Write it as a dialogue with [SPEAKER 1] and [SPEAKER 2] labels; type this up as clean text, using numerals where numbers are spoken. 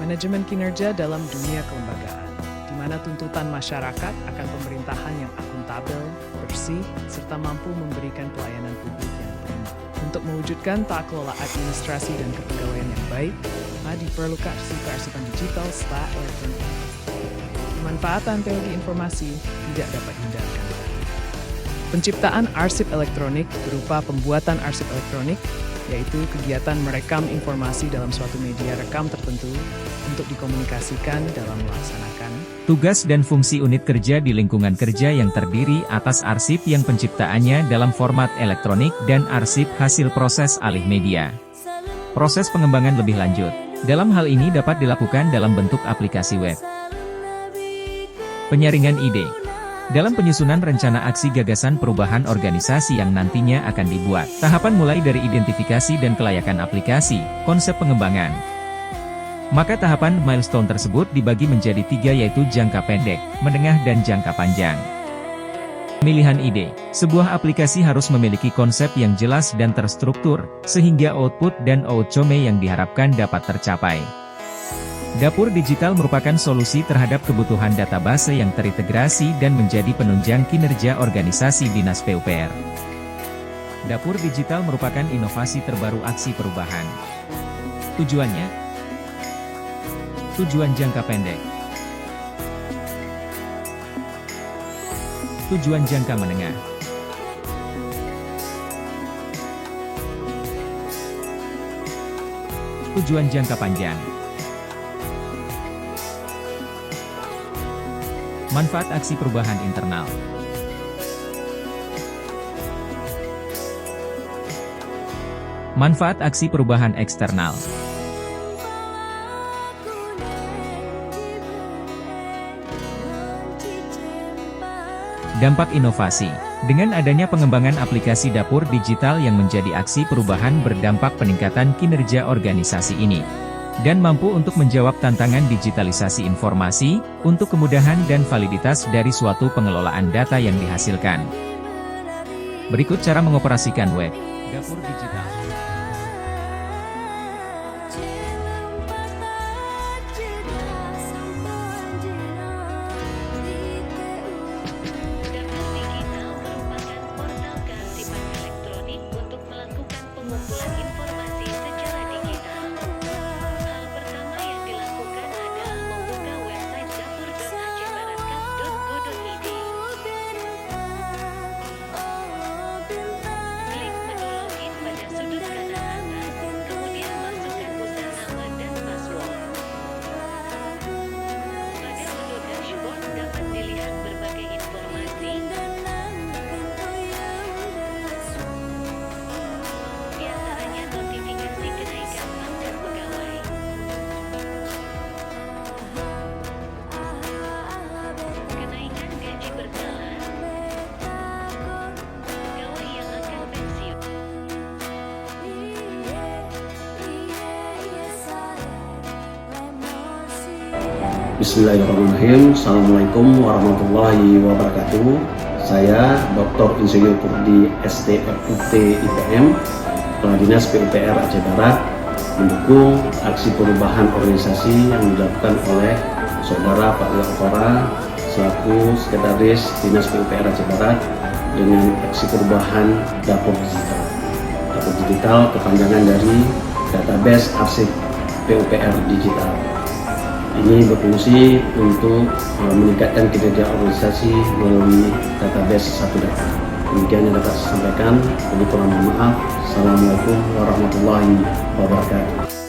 [SPEAKER 1] Manajemen kinerja dalam dunia kelembagaan, di mana tuntutan masyarakat akan pemerintahan yang akuntabel, bersih, serta mampu memberikan pelayanan publik yang prima. Untuk mewujudkan tata kelola administrasi dan kepegawaian yang baik, diperlukan kearsipan digital serta elektronik. Pemanfaatan teknologi informasi tidak dapat dihindarkan. Penciptaan arsip elektronik berupa pembuatan arsip elektronik, yaitu kegiatan merekam informasi dalam suatu media rekam tertentu untuk dikomunikasikan dalam melaksanakan
[SPEAKER 2] tugas dan fungsi unit kerja di lingkungan kerja yang terdiri atas arsip yang penciptaannya dalam format elektronik dan arsip hasil proses alih media. Proses pengembangan lebih lanjut dalam hal ini dapat dilakukan dalam bentuk aplikasi web. Penyaringan ide dalam penyusunan rencana aksi gagasan perubahan organisasi yang nantinya akan dibuat. Tahapan mulai dari identifikasi dan kelayakan aplikasi, konsep pengembangan. Maka tahapan milestone tersebut dibagi menjadi 3 yaitu jangka pendek, menengah dan jangka panjang. Pemilihan ide. Sebuah aplikasi harus memiliki konsep yang jelas dan terstruktur, sehingga output dan outcome yang diharapkan dapat tercapai. Dapur digital merupakan solusi terhadap kebutuhan database yang terintegrasi dan menjadi penunjang kinerja organisasi Dinas PUPR. Dapur digital merupakan inovasi terbaru aksi perubahan. Tujuannya, tujuan jangka pendek, tujuan jangka menengah, tujuan jangka panjang. Manfaat aksi perubahan internal. Manfaat aksi perubahan eksternal. Dampak inovasi. Dengan adanya pengembangan aplikasi dapur digital yang menjadi aksi perubahan berdampak peningkatan kinerja organisasi ini. Dan mampu untuk menjawab tantangan digitalisasi informasi, untuk kemudahan dan validitas dari suatu pengelolaan data yang dihasilkan. Berikut cara mengoperasikan web dapur digital.
[SPEAKER 3] Bismillahirrahmanirrahim. Assalamualaikum warahmatullahi wabarakatuh. Saya Dr. Insinyur Purdi STFUT IPM, Kepala Dinas PUPR Aceh Barat, mendukung aksi perubahan organisasi yang dilakukan oleh Saudara Pak Wakora selaku Sekretaris Dinas PUPR Aceh Barat dengan aksi perubahan dapur digital. Dapur digital kepanjangan dari database arsip PUPR digital. Ini berfungsi untuk meningkatkan kinerja organisasi melalui database satu data. Demikian yang dapat saya sampaikan. Lebih kurang mohon maaf. Assalamualaikum warahmatullahi wabarakatuh.